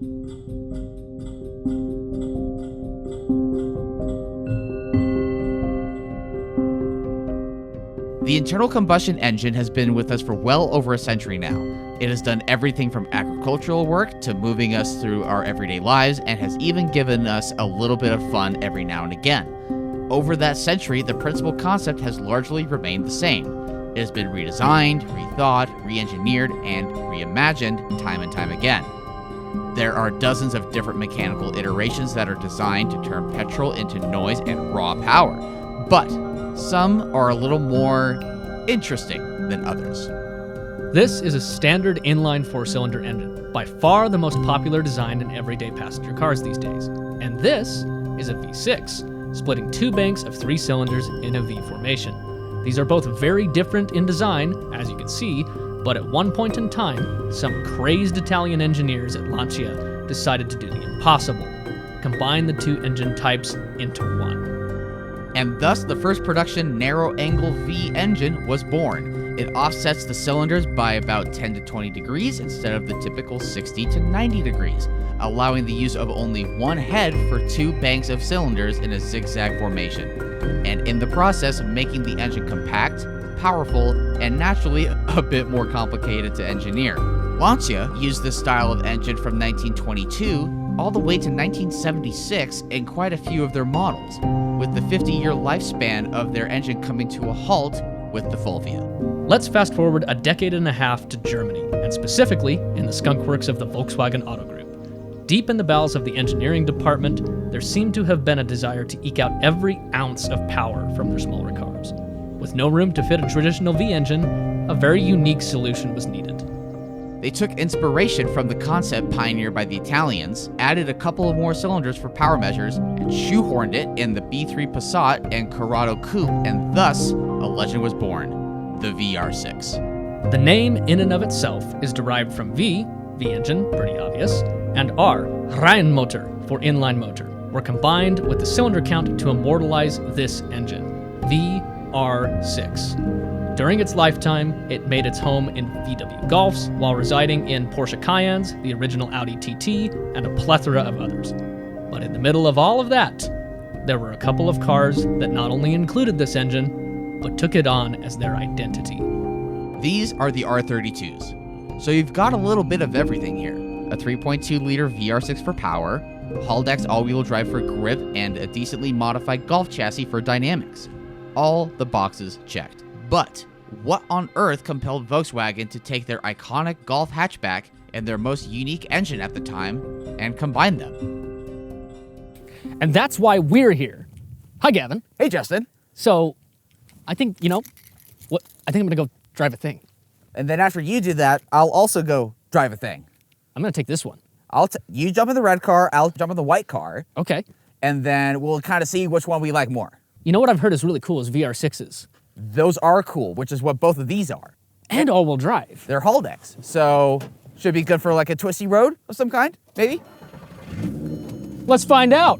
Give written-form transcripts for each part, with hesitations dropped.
The internal combustion engine has been with us for well over a century now. It has done everything from agricultural work to moving us through our everyday lives, and has even given us a little bit of fun every now and again. Over that century, the principal concept has largely remained the same. It has been redesigned, rethought, re-engineered, and reimagined time and time again. There are dozens of different mechanical iterations that are designed to turn petrol into noise and raw power, but some are a little more interesting than others. This is a standard inline 4-cylinder engine, by far the most popular design in everyday passenger cars these days. And this is a V6, splitting two banks of 3 cylinders in a V formation. These are both very different in design, as you can see, but at one point in time, some crazed Italian engineers at Lancia decided to do the impossible: combine the two engine types into one. And thus the first production narrow-angle V engine was born. It offsets the cylinders by about 10 to 20 degrees instead of the typical 60 to 90 degrees, allowing the use of only one head for 2 banks of cylinders in a zigzag formation, and in the process making the engine compact, powerful, and naturally a bit more complicated to engineer. Lancia used this style of engine from 1922 all the way to 1976 in quite a few of their models, with the 50-year lifespan of their engine coming to a halt with the Fulvia. Let's fast forward a decade and a half to Germany, and specifically in the skunk works of the Volkswagen Auto Group. Deep in the bowels of the engineering department, there seemed to have been a desire to eke out every ounce of power from their smaller cars. With no room to fit a traditional V engine, a very unique solution was needed. They took inspiration from the concept pioneered by the Italians, added a couple of more cylinders for power measures, and shoehorned it in the B3 Passat and Corrado coupe, and thus, a legend was born: the VR6. The name in and of itself is derived from V engine, pretty obvious, and R, Reihenmotor, for inline motor, were combined with the cylinder count to immortalize this engine, VR6. During its lifetime, it made its home in VW Golfs while residing in Porsche Cayennes, the original Audi TT, and a plethora of others. But in the middle of all of that, there were a couple of cars that not only included this engine, but took it on as their identity. These are the R32s. So you've got a little bit of everything here. A 3.2-liter VR6 for power, Haldex all-wheel drive for grip, and a decently modified Golf chassis for dynamics. All the boxes checked. But what on earth compelled Volkswagen to take their iconic Golf hatchback and their most unique engine at the time and combine them? And that's why we're here. Hi, Gavin. Hey, Justin. So, I think, I think I'm gonna go drive a thing. And then after you do that, I'll also go drive a thing. I'm gonna take this one. You jump in the red car, I'll jump in the white car. Okay. And then we'll kind of see which one we like more. You know what I've heard is really cool is VR6s. Those are cool, which is what both of these are. And all-wheel drive. They're Haldex, so should be good for like a twisty road of some kind, maybe? Let's find out.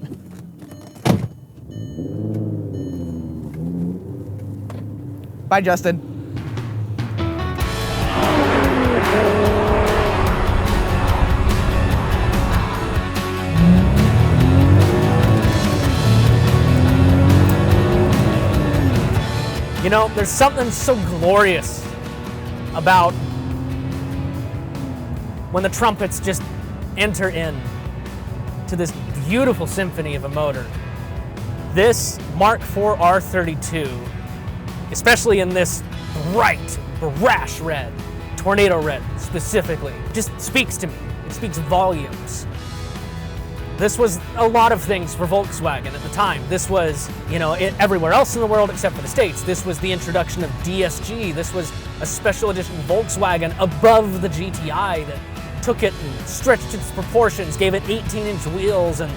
Bye, Justin. You know, there's something so glorious about when the trumpets just enter in to this beautiful symphony of a motor. This Mk4 R32, especially in this bright, brash red, tornado red specifically, just speaks to me. It speaks volumes. This was a lot of things for Volkswagen at the time. This was, everywhere else in the world except for the States. This was the introduction of DSG. This was a special edition Volkswagen above the GTI that took it and stretched its proportions, gave it 18-inch wheels, and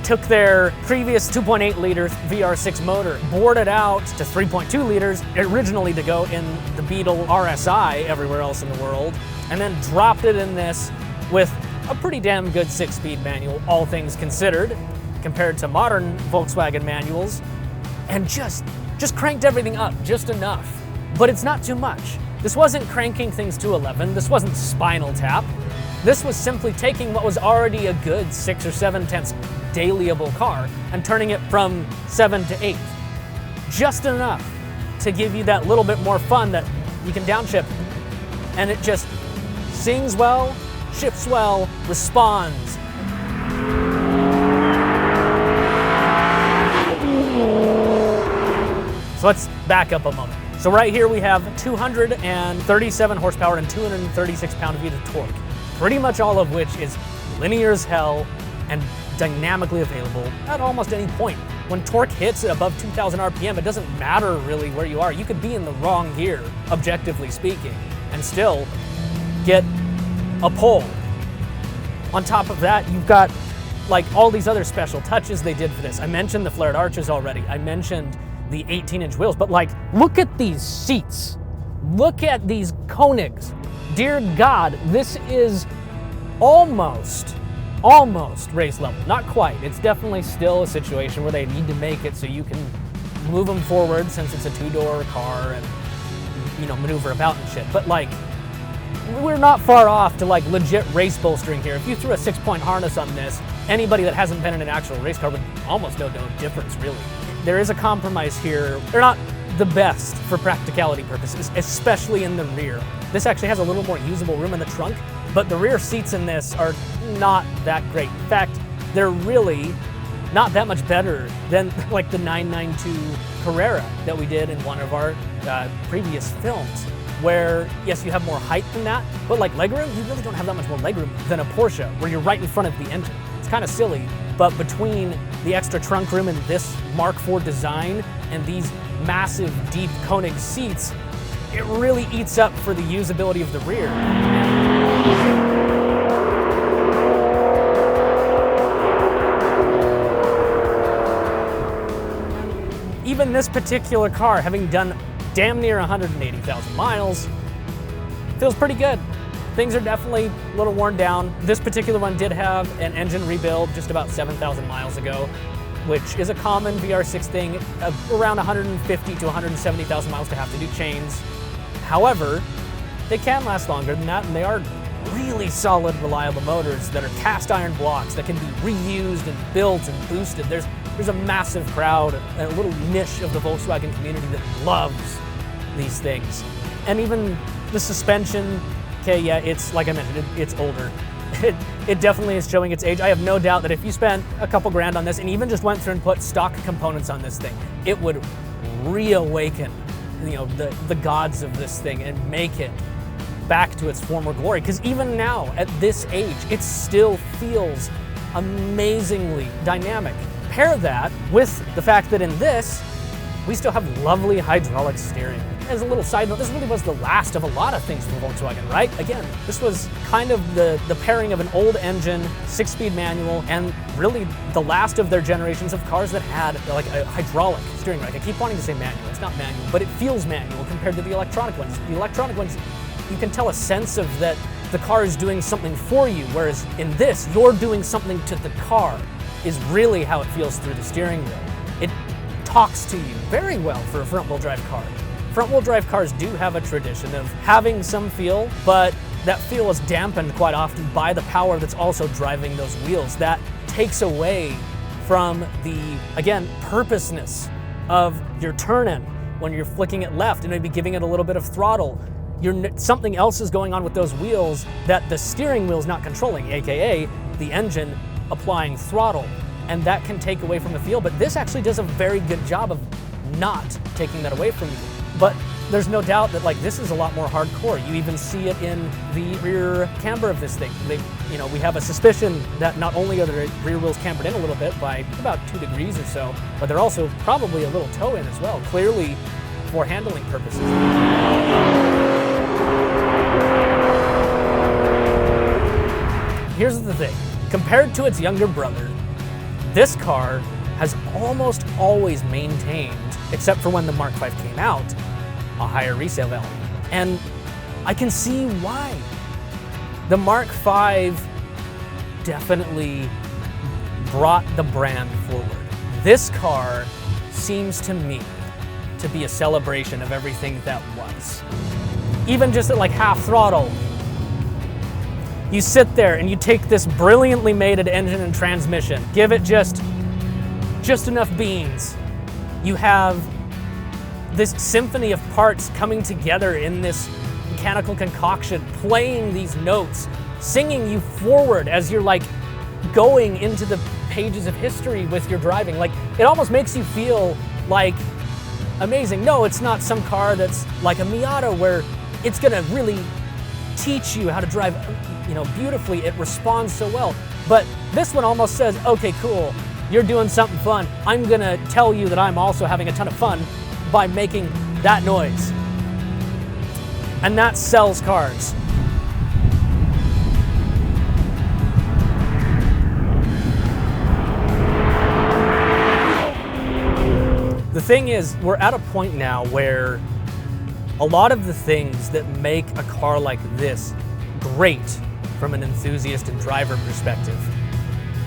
took their previous 2.8-liter VR6 motor, bored it out to 3.2 liters, originally to go in the Beetle RSI everywhere else in the world, and then dropped it in this with a pretty damn good 6-speed manual, all things considered, compared to modern Volkswagen manuals, and just cranked everything up just enough. But it's not too much. This wasn't cranking things to 11. This wasn't Spinal Tap. This was simply taking what was already a good 6 or 7 tenths dailyable car and turning it from 7 to 8. Just enough to give you that little bit more fun that you can downshift. And it just sings well, shifts well, responds. So let's back up a moment. So right here we have 237 horsepower and 236 pound-feet of torque, pretty much all of which is linear as hell and dynamically available at almost any point. When torque hits at above 2,000 RPM, it doesn't matter really where you are. You could be in the wrong gear, objectively speaking, and still get a pole. On top of that, you've got like all these other special touches they did for this. I mentioned the flared arches already. I mentioned the 18-inch wheels, but like, look at these seats. Look at these Koenigs. Dear God, this is almost race level. Not quite. It's definitely still a situation where they need to make it so you can move them forward since it's a two-door car and, you know, maneuver about and shit. But like, we're not far off to like legit race bolstering here. If you threw a 6-point harness on this, anybody that hasn't been in an actual race car would almost know no difference, really. There is a compromise here. They're not the best for practicality purposes, especially in the rear. This actually has a little more usable room in the trunk, but the rear seats in this are not that great. In fact, they're really not that much better than like the 992 Carrera that we did in one of our previous films, where yes, you have more height than that, but like legroom, you really don't have that much more legroom than a Porsche, where you're right in front of the engine. It's kind of silly, but between the extra trunk room in this Mark IV design and these massive, deep Koenig seats, it really eats up for the usability of the rear. Even this particular car, having done damn near 180,000 miles, feels pretty good. Things are definitely a little worn down. This particular one did have an engine rebuild just about 7,000 miles ago, which is a common VR6 thing, around 150 to 170,000 miles to have to do chains. However, they can last longer than that, and they are really solid, reliable motors that are cast iron blocks that can be reused and built and boosted. There's a massive crowd, a little niche of the Volkswagen community that loves these things. And even the suspension, okay, yeah, it's, like I mentioned, it's older. It definitely is showing its age. I have no doubt that if you spent a couple grand on this and even just went through and put stock components on this thing, it would reawaken, you know, the gods of this thing and make it back to its former glory. Because even now, at this age, it still feels amazingly dynamic. Pair that with the fact that in this, we still have lovely hydraulic steering. As a little side note, this really was the last of a lot of things from Volkswagen, right? Again, this was kind of the pairing of an old engine, 6-speed manual, and really the last of their generations of cars that had like a hydraulic steering rack. I keep wanting to say manual, it's not manual, but it feels manual compared to the electronic ones. The electronic ones, you can tell a sense of that the car is doing something for you, whereas in this, you're doing something to the car, is really how it feels through the steering wheel. It talks to you very well for a front-wheel drive car. Front-wheel drive cars do have a tradition of having some feel, but that feel is dampened quite often by the power that's also driving those wheels. That takes away from the, again, purposeness of your turn-in when you're flicking it left and maybe giving it a little bit of throttle. Something else is going on with those wheels that the steering wheel's not controlling, aka the engine applying throttle, and that can take away from the feel, but this actually does a very good job of not taking that away from you. But there's no doubt that like this is a lot more hardcore. You even see it in the rear camber of this thing. We have a suspicion that not only are the rear wheels cambered in a little bit by about 2 degrees or so, but they're also probably a little toe in as well, clearly for handling purposes. Here's the thing, compared to its younger brother, this car has almost always maintained, except for when the Mark V came out, a higher resale value. And I can see why. The Mark V definitely brought the brand forward. This car seems to me to be a celebration of everything that was. Even just at like half throttle, You sit there and you take this brilliantly mated engine and transmission, give it just enough beans. You have this symphony of parts coming together in this mechanical concoction, playing these notes, singing you forward as you're like going into the pages of history with your driving. Like, it almost makes you feel like amazing. No, it's not some car that's like a Miata where it's gonna really teach you how to drive, beautifully. It responds so well. But this one almost says, okay, cool, you're doing something fun. I'm gonna tell you that I'm also having a ton of fun by making that noise. And that sells cars. The thing is, we're at a point now where a lot of the things that make a car like this great from an enthusiast and driver perspective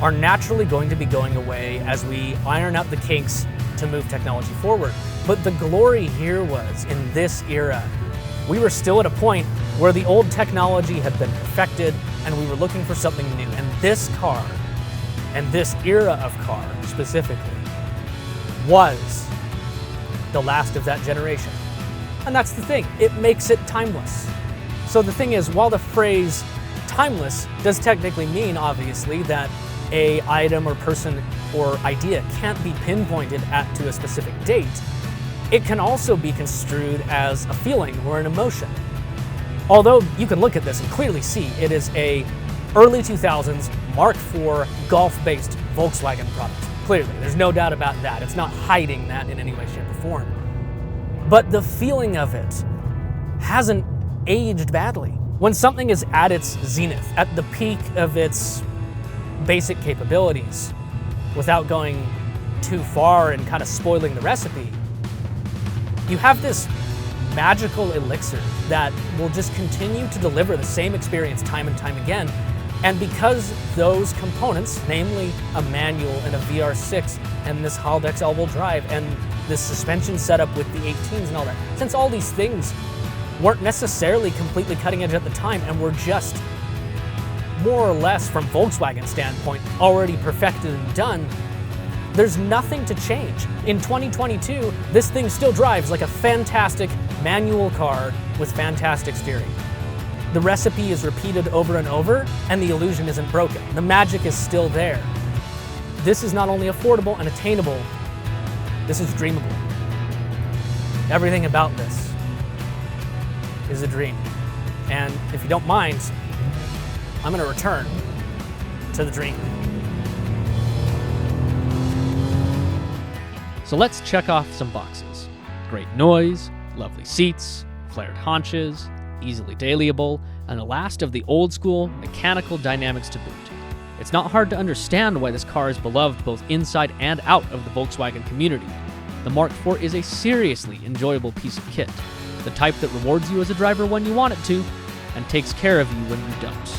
are naturally going to be going away as we iron out the kinks to move technology forward. But the glory here was, in this era, we were still at a point where the old technology had been perfected and we were looking for something new. And this car, and this era of car specifically, was the last of that generation. And that's the thing, it makes it timeless. So the thing is, while the phrase timeless does technically mean, obviously, that a item or person or idea can't be pinpointed to a specific date, it can also be construed as a feeling or an emotion. Although you can look at this and clearly see it is a early 2000s Mark IV golf-based Volkswagen product. Clearly, there's no doubt about that. It's not hiding that in any way, shape, or form. But the feeling of it hasn't aged badly. When something is at its zenith, at the peak of its basic capabilities, without going too far and kind of spoiling the recipe, you have this magical elixir that will just continue to deliver the same experience time and time again. And because those components, namely a manual and a VR6 and this Haldex elbow drive and this suspension setup with the 18s and all that, since all these things weren't necessarily completely cutting edge at the time and were just more or less, from Volkswagen's standpoint, already perfected and done, there's nothing to change. In 2022, this thing still drives like a fantastic manual car with fantastic steering. The recipe is repeated over and over, and the illusion isn't broken. The magic is still there. This is not only affordable and attainable, this is dreamable. Everything about this is a dream. And if you don't mind, I'm gonna return to the dream. So let's check off some boxes. Great noise, lovely seats, flared haunches, easily dailyable, and the last of the old school mechanical dynamics to boot. It's not hard to understand why this car is beloved both inside and out of the Volkswagen community. The Mark IV is a seriously enjoyable piece of kit, the type that rewards you as a driver when you want it to, and takes care of you when you don't.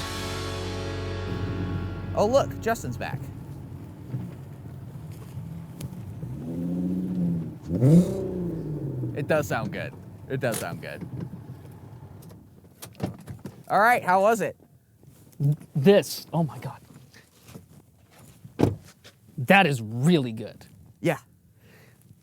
Oh look, Justin's back. It does sound good. It does sound good. All right, how was it? This, oh my God. That is really good. Yeah.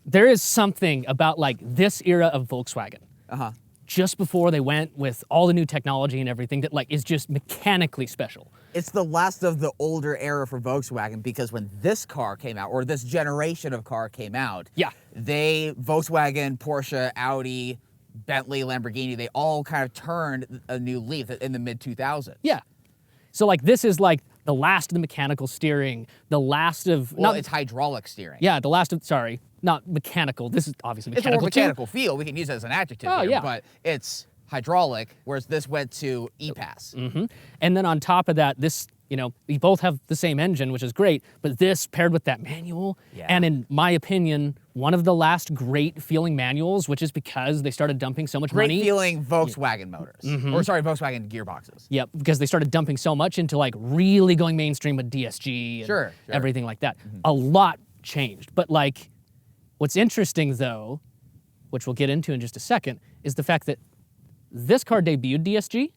There is something about like this era of Volkswagen, Uh-huh. just before they went with all the new technology and everything, that like is just mechanically special. It's the last of the older era for Volkswagen, because when this car came out, or this generation of car came out, Yeah. Volkswagen, Porsche, Audi, Bentley, Lamborghini, they all kind of turned a new leaf in the mid-2000s. Yeah. So like this is like the last of the mechanical steering, the last of... Well, it's hydraulic steering. Yeah, the last of, sorry, not mechanical. This is obviously It's a mechanical more mechanical feel. We can use it as an adjective here, yeah. but it's hydraulic, whereas this went to e-Pass. Mm-hmm. And then on top of that, this, we both have the same engine, which is great, but this paired with that manual, Yeah. and in my opinion, one of the last great feeling manuals, which is because they started dumping so much Great money. feeling Volkswagen motors. Or sorry, Volkswagen gearboxes. Yep, because they started dumping so much into like really going mainstream with DSG and Sure. everything like that. A lot changed. But like, what's interesting though, which we'll get into in just a second, is the fact that this car debuted DSG,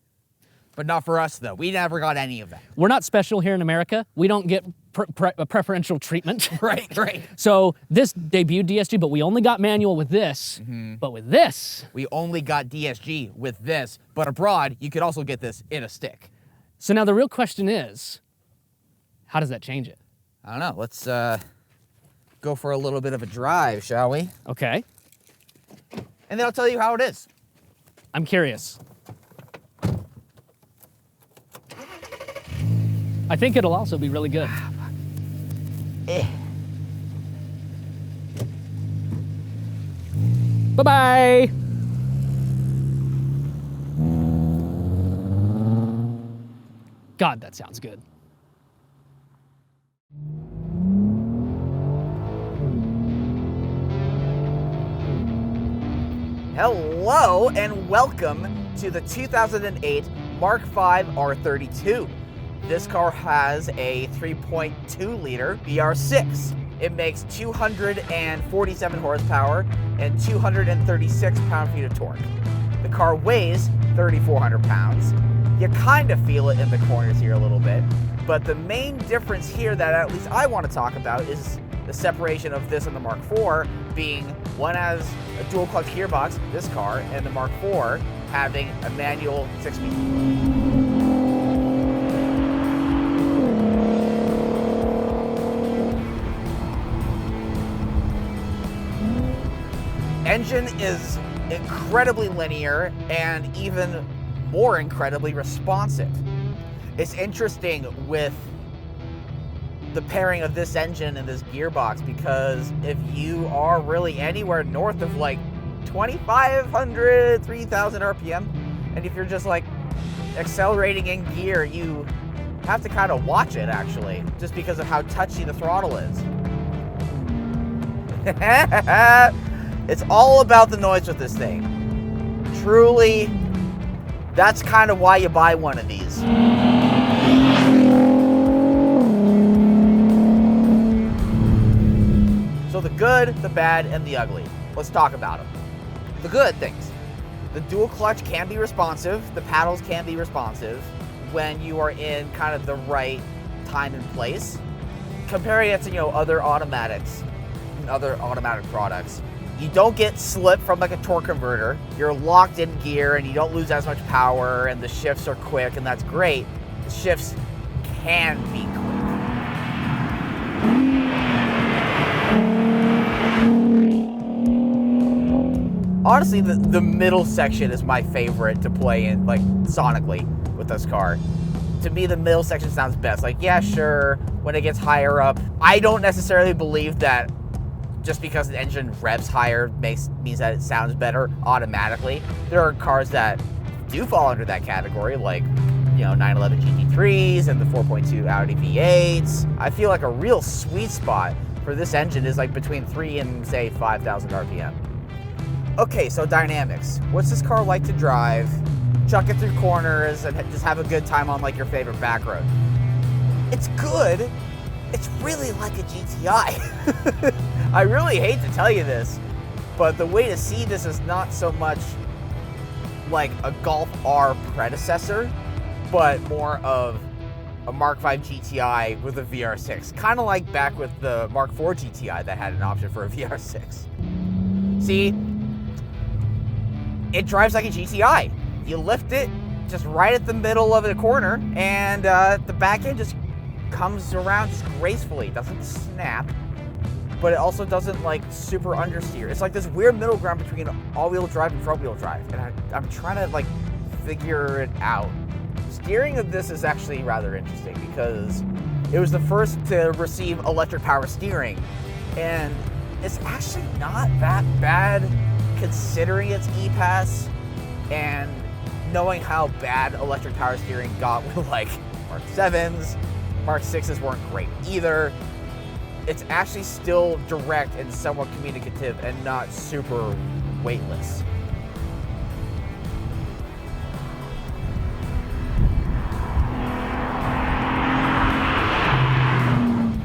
But not for us, though. We never got any of that. We're not special here in America. We don't get preferential treatment. Right. So this debuted DSG, but we only got manual with this. But with this, We only got DSG with this, but abroad, you could also get this in a stick. so now the real question is, how does that change it? I don't know. Let's go for a little bit of a drive, shall we? Okay, And then I'll tell you how it is. I'm curious. I think it'll also be really good. Bye-bye. God, that sounds good. Hello and welcome to the 2008 Mk5 R32. This car has a 3.2 liter VR6. It makes 247 horsepower and 236 pound-feet of torque. The car weighs 3,400 pounds. You kind of feel it in the corners here a little bit, but the main difference here that at least I want to talk about is the separation of this and the Mk4 being one has a dual clutch gearbox, this car, and the Mk4 having a manual 6-speed. Engine is incredibly linear and even more incredibly responsive. It's interesting with the pairing of this engine and this gearbox because if you are really anywhere north of like 2,500, 3,000 RPM, and if you're just like accelerating in gear, you have to kind of watch it actually, just because of how touchy the throttle is. It's all about the noise with this thing. Truly, that's kind of why you buy one of these. So the good, the bad, and the ugly. Let's talk about them. The good things. The dual clutch can be responsive. The paddles can be responsive when you are in kind of the right time and place. Comparing it to, other automatics and other automatic products. You don't get slip from like a torque converter. You're locked in gear and you don't lose as much power and the shifts are quick and that's great. The shifts can be quick. Honestly, the middle section is my favorite to play in, like, sonically with this car. To me, the middle section sounds best. Like, yeah, sure, when it gets higher up. I don't necessarily believe that just because the engine revs higher means that it sounds better automatically. There are cars that do fall under that category, like, 911 GT3s and the 4.2 Audi V8s. I feel like a real sweet spot for this engine is like between 3 and, say, 5,000 RPM. Okay, so dynamics. What's this car like to drive? Chuck it through corners and just have a good time on like your favorite back road. It's good. It's really like a GTI. I really hate to tell you this, but the way to see this is not so much like a Golf R predecessor, but more of a Mk5 GTI with a VR6. Kind of like back with the Mk4 GTI that had an option for a VR6. See? It drives like a GTI. You lift it just right at the middle of the corner, and the back end just comes around just gracefully. It doesn't snap, but it also doesn't like super understeer. It's like this weird middle ground between all-wheel drive and front-wheel drive, and I'm trying to like figure it out. Steering of this is actually rather interesting because it was the first to receive electric power steering, and it's actually not that bad considering its E-Pass and knowing how bad electric power steering got with like Mark 7s, Mark 6s weren't great either. It's actually still direct and somewhat communicative and not super weightless.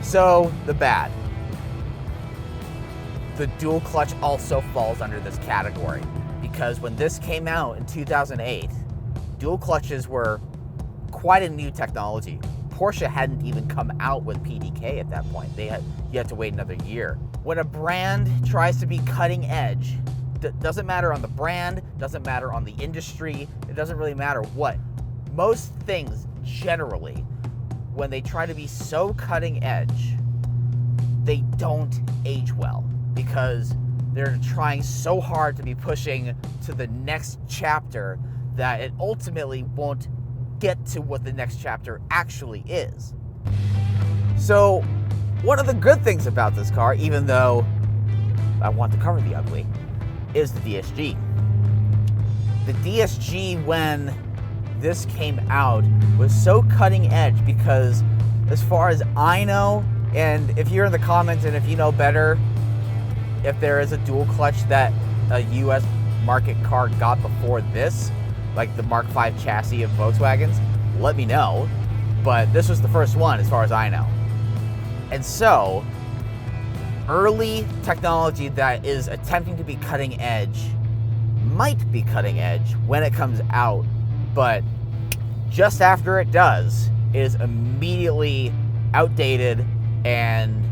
So, the bad. The dual clutch also falls under this category because when this came out in 2008, dual clutches were quite a new technology. Porsche hadn't even come out with PDK at that point. You had to wait another year. When a brand tries to be cutting edge, doesn't matter on the brand, doesn't matter on the industry, it doesn't really matter what. Most things, generally, when they try to be so cutting edge, they don't age well because they're trying so hard to be pushing to the next chapter that it ultimately won't get to what the next chapter actually is. So, one of the good things about this car, even though I want to cover the ugly, is the DSG. The DSG, when this came out, was so cutting edge because, as far as I know, and if you're in the comments and if you know better, if there is a dual clutch that a US market car got before this, like the Mark 5 chassis of Volkswagens, let me know. But this was the first one as far as I know. And so, early technology that is attempting to be cutting edge might be cutting edge when it comes out, but just after it does, it is immediately outdated and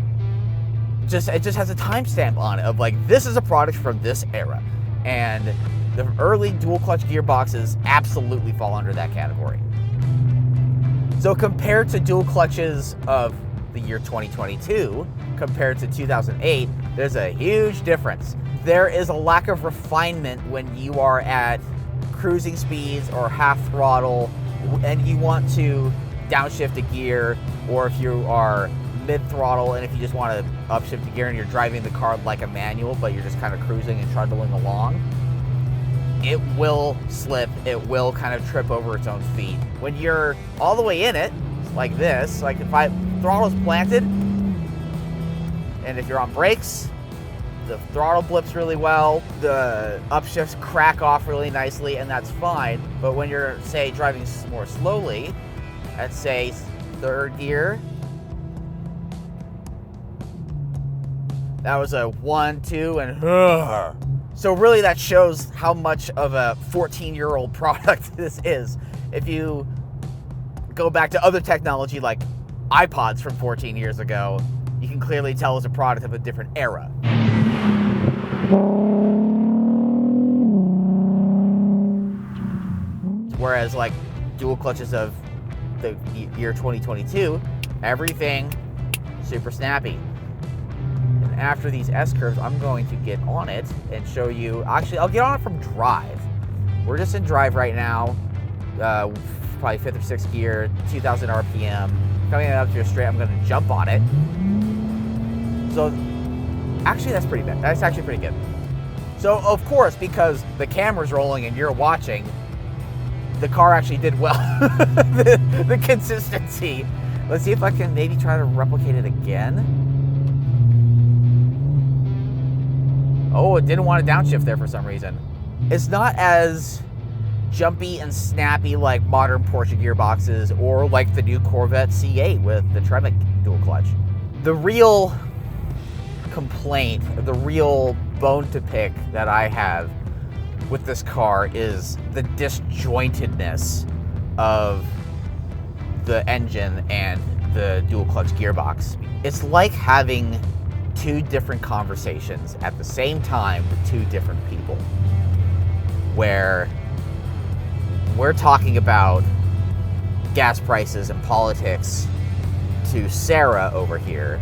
it just has a timestamp on it of like, this is a product from this era. And the early dual clutch gearboxes absolutely fall under that category. So compared to dual clutches of the year 2022, compared to 2008, there's a huge difference. There is a lack of refinement when you are at cruising speeds or half throttle and you want to downshift a gear, or if you are mid-throttle and if you just want to upshift a gear and you're driving the car like a manual but you're just kind of cruising and trundling along, it will slip, it will kind of trip over its own feet. When you're all the way in it, like this, like if throttle's planted, and if you're on brakes, the throttle blips really well, the upshifts crack off really nicely, and that's fine. But when you're, say, driving more slowly, at say third gear, that was a 1, 2, and so really that shows how much of a 14-year-old product this is. If you go back to other technology like iPods from 14 years ago, you can clearly tell it's a product of a different era. Whereas like dual clutches of the year 2022, everything super snappy. And after these S-curves, I'm going to get on it and show you, actually I'll get on it from drive. We're just in drive right now, probably 5th or 6th gear, 2000 RPM. Coming up to a straight, I'm gonna jump on it. So actually that's pretty bad. That's actually pretty good. So of course, because the camera's rolling and you're watching, the car actually did well. the consistency. Let's see if I can maybe try to replicate it again. Oh, it didn't want to downshift there for some reason. It's not as jumpy and snappy like modern Porsche gearboxes or like the new Corvette C8 with the Tremec dual clutch. The real complaint, the real bone to pick that I have with this car is the disjointedness of the engine and the dual clutch gearbox. It's like having two different conversations at the same time with two different people, where we're talking about gas prices and politics to Sarah over here,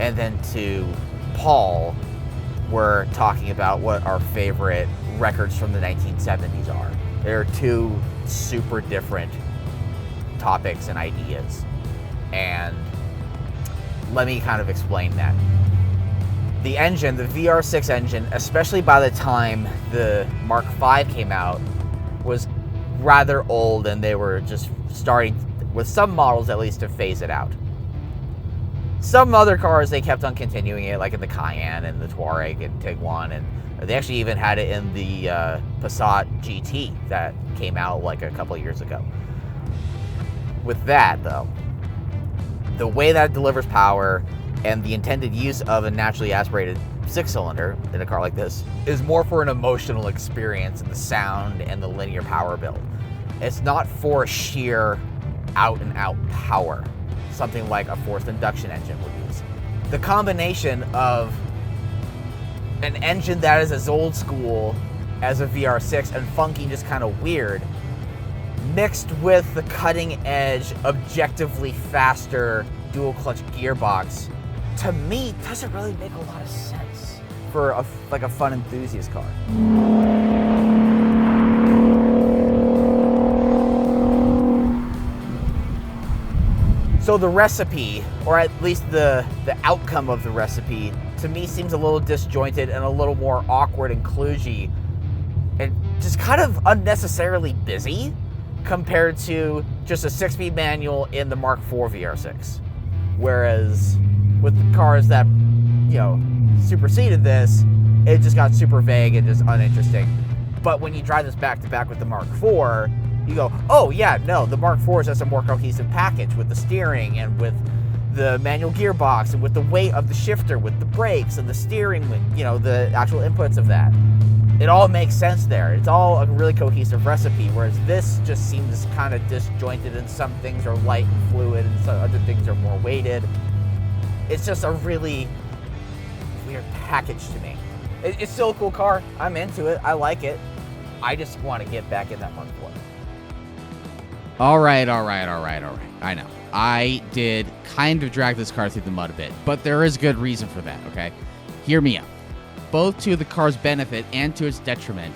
and then to Paul, we're talking about what our favorite records from the 1970s are. There are two super different topics and ideas, and let me kind of explain that. The engine, the VR6 engine, especially by the time the Mark 5 came out, was rather old, and they were just starting, with some models at least, to phase it out. Some other cars, they kept on continuing it, like in the Cayenne and the Touareg and Tiguan, and they actually even had it in the Passat GT that came out like a couple of years ago. With that, though, the way that delivers power and the intended use of a naturally aspirated 6-cylinder in a car like this is more for an emotional experience and the sound and the linear power build. It's not for sheer out-and-out power, something like a forced induction engine would use. The combination of an engine that is as old school as a VR6 and funky and just kind of weird, mixed with the cutting-edge, objectively faster dual-clutch gearbox, to me, doesn't really make a lot of sense for a fun enthusiast car. So the recipe, or at least the outcome of the recipe, to me seems a little disjointed and a little more awkward and kludgy, and just kind of unnecessarily busy compared to just a 6-speed manual in the Mk4 VR6. Whereas with the cars that, superseded this, it just got super vague and just uninteresting. But when you drive this back to back with the Mk4, you go, oh yeah, no, the Mk4 is just a more cohesive package with the steering and with the manual gearbox and with the weight of the shifter, with the brakes and the steering, the actual inputs of that. It all makes sense there. It's all a really cohesive recipe, whereas this just seems kind of disjointed, and some things are light and fluid and some other things are more weighted. It's just a really weird package to me. It's still a cool car. I'm into it. I like it. I just want to get back in that Mk4. All right. I know. I did kind of drag this car through the mud a bit, but there is good reason for that, okay? Hear me out. Both to the car's benefit and to its detriment,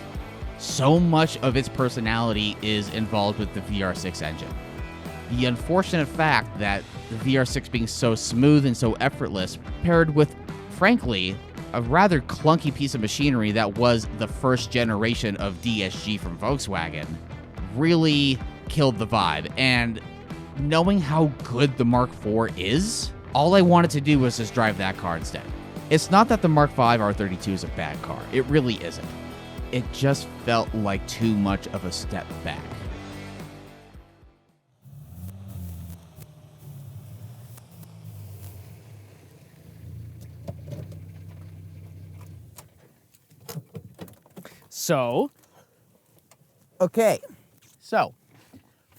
so much of its personality is involved with the VR6 engine. The unfortunate fact that the VR6 being so smooth and so effortless, paired with, frankly, a rather clunky piece of machinery that was the first generation of DSG from Volkswagen, really killed the vibe. And knowing how good the Mk4 is, all I wanted to do was just drive that car instead. It's not that the Mk5 R32 is a bad car. It really isn't. It just felt like too much of a step back. So, Okay, so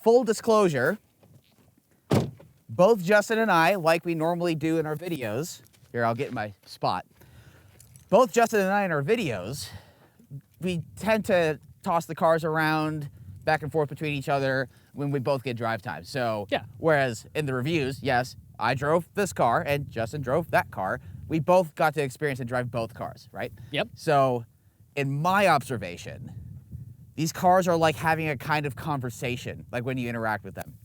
full disclosure, both Justin and I, like we normally do in our videos, here I'll get in my spot, both Justin and I in our videos, we tend to toss the cars around back and forth between each other when we both get drive time. So, yeah. Whereas in the reviews, yes, I drove this car and Justin drove that car. We both got to experience and drive both cars, right? Yep. So, in my observation, these cars are like having a kind of conversation, like when you interact with them.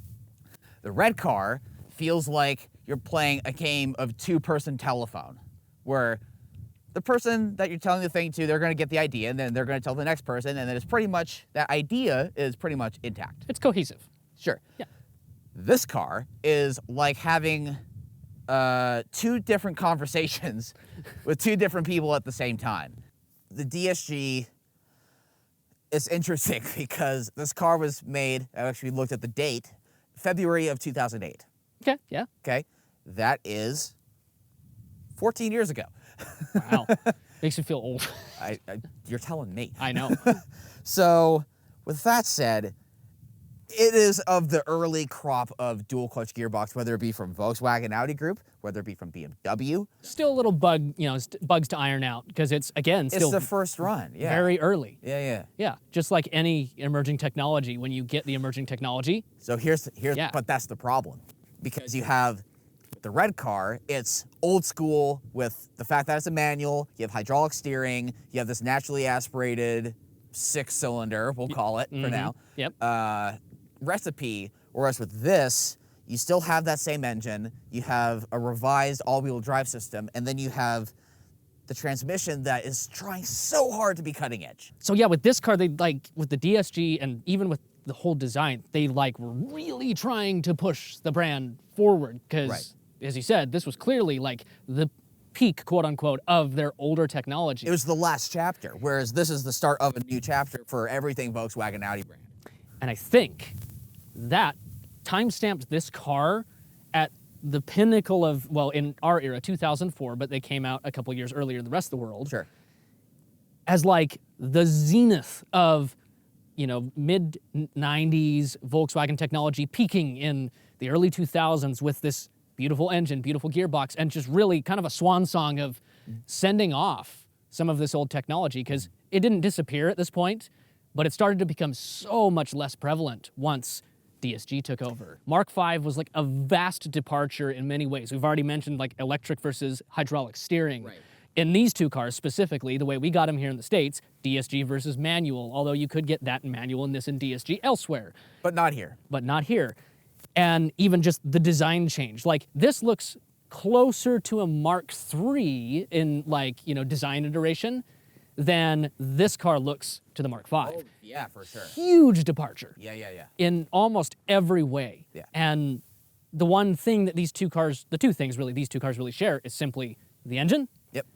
The red car feels like you're playing a game of two-person telephone, where the person that you're telling the thing to, they're going to get the idea, and then they're going to tell the next person, and then it's pretty much, that idea is pretty much intact. it's cohesive. Sure. Yeah. This car is like having two different conversations with two different people at the same time. The DSG is interesting because this car was made, I actually looked at the date, February of 2008. Okay, yeah. Okay, that is 14 years ago. Wow. Makes me feel old. You're telling me. I know. So, with that said, it is of the early crop of dual clutch gearbox, whether it be from Volkswagen Audi Group, whether it be from BMW. Still a little bugs to iron out, because it's, again, still It's the first run, yeah. very early. Yeah. Yeah, just like any emerging technology, when you get the emerging technology. So here's Yeah. but that's the problem. Because you have the red car, it's old school with the fact that it's a manual, you have hydraulic steering, you have this naturally aspirated 6-cylinder, we'll call it for now. Yep. Recipe, whereas with this, you still have that same engine, you have a revised all-wheel drive system, and then you have the transmission that is trying so hard to be cutting edge. So yeah, with this car, they with the DSG and even with the whole design, they were really trying to push the brand forward, because, Right. as you said, this was clearly the peak, quote unquote, of their older technology. It was the last chapter, whereas this is the start of a new chapter for everything Volkswagen Audi brand. And I think that time-stamped this car at the pinnacle of, well, in our era, 2004, but they came out a couple years earlier than the rest of the world. Sure. As the zenith of mid 90s Volkswagen technology peaking in the early 2000s with this beautiful engine, beautiful gearbox, and just really kind of a swan song of sending off some of this old technology, because it didn't disappear at this point, but it started to become so much less prevalent once DSG took over. Mark V was like a vast departure in many ways. We've already mentioned like electric versus hydraulic steering. Right. In these two cars specifically, the way we got them here in the States, DSG versus manual, although you could get that in manual and this in DSG elsewhere. But not here. But not here. And even just the design change. Like, this looks closer to a Mark III in, like, design iteration than this car looks to the Mark V. Oh, yeah, for sure. Huge departure. Yeah. In almost every way. Yeah. And the one thing that the two cars really share is simply the engine. Yep.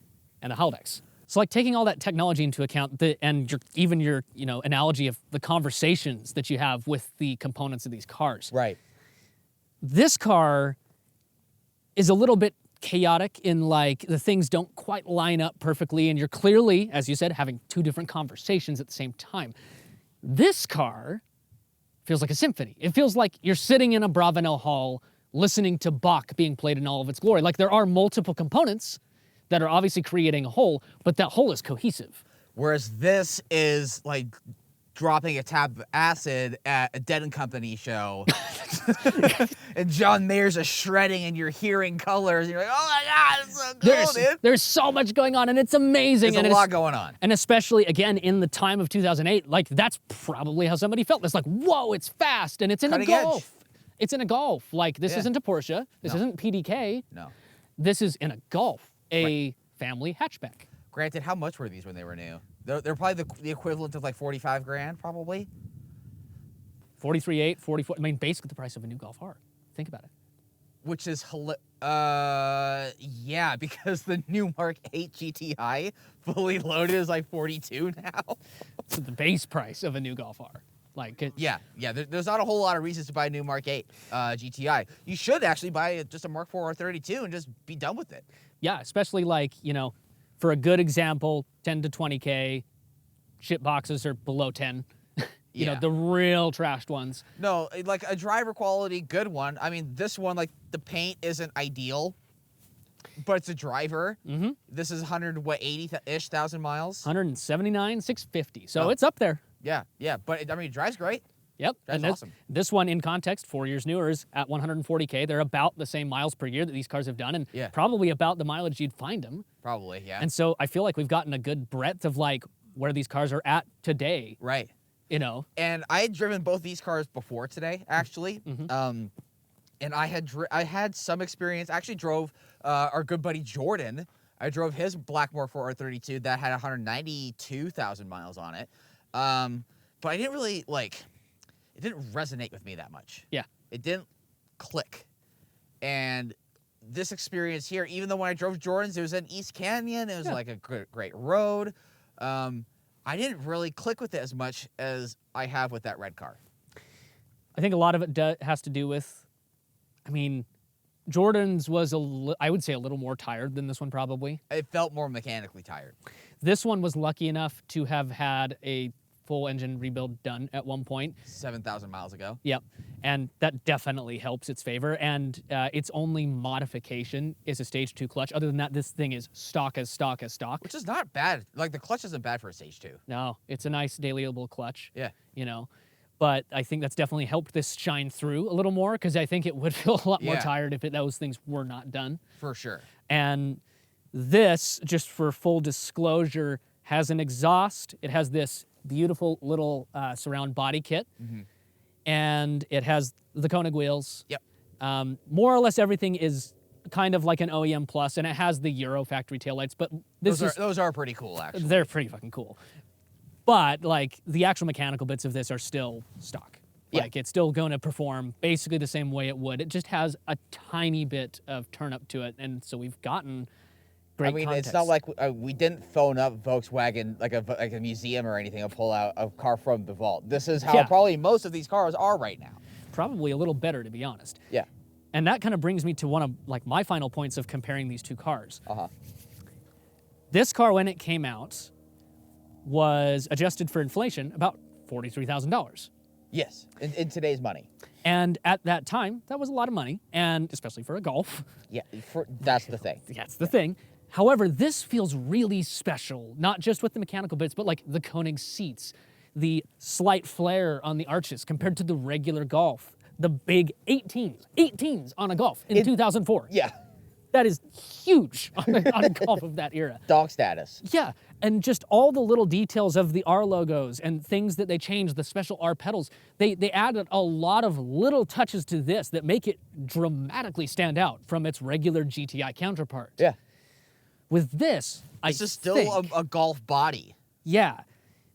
And the Haldex. So like taking all that technology into account, and your analogy of the conversations that you have with the components of these cars. Right. This car is a little bit chaotic in like the things don't quite line up perfectly, and you're clearly, as you said, having two different conversations at the same time. This car feels like a symphony. It feels like you're sitting in a Bravenel hall listening to Bach being played in all of its glory. Like, there are multiple components that are obviously creating a whole, but that whole is cohesive. Whereas this is like dropping a tab of acid at a Dead & Company show. And John Mayer's a shredding and you're hearing colors. And you're like, oh my God, it's so cool, dude. There's so much going on and it's amazing. There's a lot going on. And especially, again, in the time of 2008, like, that's probably how somebody felt. It's like, whoa, it's fast and it's in a Golf. It's in a Golf. Like, this isn't a Porsche. This isn't PDK. No. This is in a Golf, a family hatchback. Granted, how much were these when they were new? They're probably the equivalent of like 45 grand, probably. 43.8, 44. I mean, basically the price of a new Golf R. Think about it. Which is yeah, because the new Mark 8 GTI fully loaded is like 42 now. So the base price of a new Golf R. Like, yeah. There's not a whole lot of reasons to buy a new Mark 8 GTI. You should actually buy just a Mark 4 R32 and just be done with it. Yeah, especially like, for a good example, 10 to 20K, shit boxes are below 10. The real trashed ones. No, like a driver quality good one. I mean, this one, like, the paint isn't ideal, but it's a driver. Mm-hmm. This is 180-ish thousand miles. 179,650. So it's up there. Yeah, but I mean, it drives great. Yep. That's awesome. This one, in context, 4 years newer, is at 140K. They're about the same miles per year that these cars have done, and probably about the mileage you'd find them. Probably, yeah. And so I feel like we've gotten a good breadth of like where these cars are at today. Right. And I had driven both these cars before today, actually. Mm-hmm. And I had some experience. I actually drove our good buddy Jordan. I drove his black Mk4 R32 that had 192,000 miles on it. But I didn't really it didn't resonate with me that much. Yeah. It didn't click. And this experience here, even though when I drove Jordan's, it was in East Canyon, it was like a great road. I didn't really click with it as much as I have with that red car. I think a lot of it has to do with, Jordan's was, I would say, a little more tired than this one probably. It felt more mechanically tired. This one was lucky enough to have had a full engine rebuild done at one point. 7,000 miles ago. Yep. And that definitely helps its favor. And its only modification is a stage 2 clutch. Other than that, this thing is stock as stock as stock. Which is not bad. Like, the clutch isn't bad for a stage 2. No, it's a nice dailyable clutch. Yeah. But I think that's definitely helped this shine through a little more, because I think it would feel a lot more tired if those things were not done. For sure. And this, just for full disclosure, has an exhaust. It has this beautiful little surround body kit. Mm-hmm. And it has the Koenig wheels. Yep. More or less everything is kind of like an OEM plus, and it has the Euro factory taillights. But those are pretty cool, actually. They're pretty fucking cool. But like the actual mechanical bits of this are still stock. Like, it's still going to perform basically the same way it would. It just has a tiny bit of turn up to it, and so we've gotten great context. It's not like we didn't phone up Volkswagen like a museum or anything and pull out a car from the vault. This is how probably most of these cars are right now. Probably a little better, to be honest. Yeah. And that kind of brings me to one of like my final points of comparing these two cars. Uh-huh. This car, when it came out, was adjusted for inflation about $43,000. Yes, in today's money. And at that time, that was a lot of money, and especially for a Golf. Yeah, that's the thing. That's the thing. However, this feels really special, not just with the mechanical bits, but like the Koenig seats, the slight flare on the arches compared to the regular Golf, the big 18s on a Golf in 2004. Yeah. That is huge on a Golf of that era. Dog status. Yeah, and just all the little details of the R logos and things that they changed, the special R pedals, they added a lot of little touches to this that make it dramatically stand out from its regular GTI counterpart. Yeah. With this, This is still a Golf body. Yeah,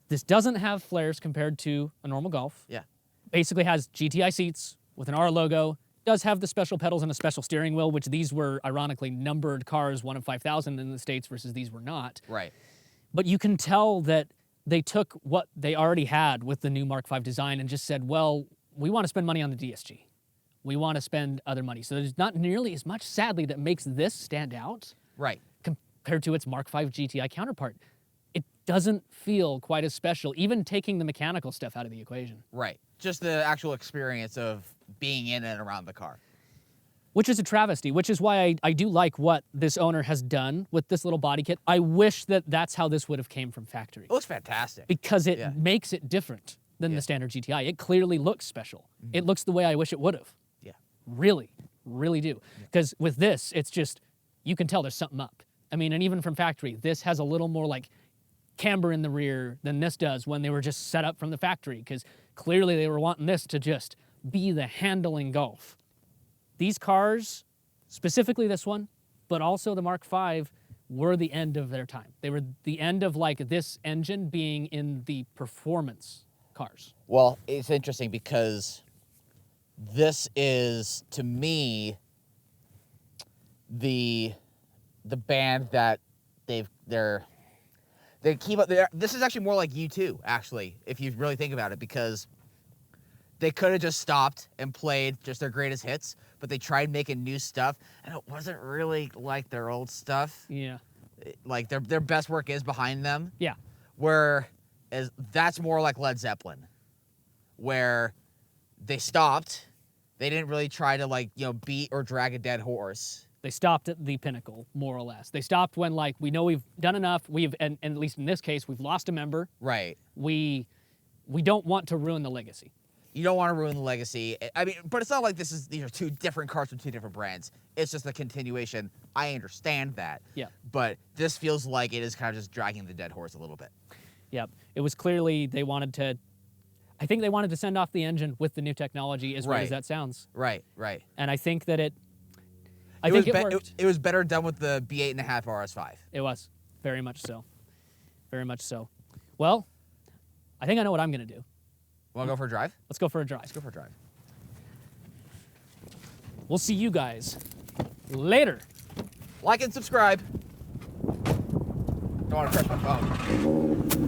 this doesn't have flares compared to a normal Golf. Yeah. Basically has GTI seats with an R logo, does have the special pedals and a special steering wheel, which these were ironically numbered cars, 1 of 5,000 in the States versus these were not. Right. But you can tell that they took what they already had with the new Mark V design and just said, well, we want to spend money on the DSG. We want to spend other money. So there's not nearly as much, sadly, that makes this stand out. Right. Compared to its Mark V GTI counterpart. It doesn't feel quite as special, even taking the mechanical stuff out of the equation. Right. Just the actual experience of being in and around the car. Which is a travesty, which is why I do like what this owner has done with this little body kit. I wish that that's how this would have came from factory. It looks fantastic. Because it makes it different than the standard GTI. It clearly looks special. It looks the way I wish it would have. Yeah. Really, really do. Because with this, it's just, you can tell there's something up. I mean, and even from factory, this has a little more like camber in the rear than this does when they were just set up from the factory, because clearly they were wanting this to just be the handling Golf. These cars, specifically this one, but also the Mark V, were the end of their time. They were the end of like this engine being in the performance cars. Well, it's interesting because this is, to me, the band that they keep up. This is actually more like U2, actually, if you really think about it, because they could have just stopped and played just their greatest hits, but they tried making new stuff, and it wasn't really like their old stuff. Yeah. Like their best work is behind them. Yeah. Whereas that's more like Led Zeppelin, where they stopped. They didn't really try to beat or drag a dead horse. They stopped at the pinnacle, more or less. They stopped when we know we've done enough. And at least in this case, we've lost a member. Right. We don't want to ruin the legacy. You don't want to ruin the legacy. I mean, but it's not like these are two different cars from two different brands. It's just a continuation. I understand that. Yeah. But this feels like it is kind of just dragging the dead horse a little bit. Yep. It was clearly I think they wanted to send off the engine with the new technology, as weird as that sounds. Right. And I think that it worked. It was better done with the B8.5 RS5. It was. Very much so. Very much so. Well, I think I know what I'm going to do. Want to go for a drive? Let's go for a drive. Let's go for a drive. We'll see you guys later. Like and subscribe. Don't want to press my phone.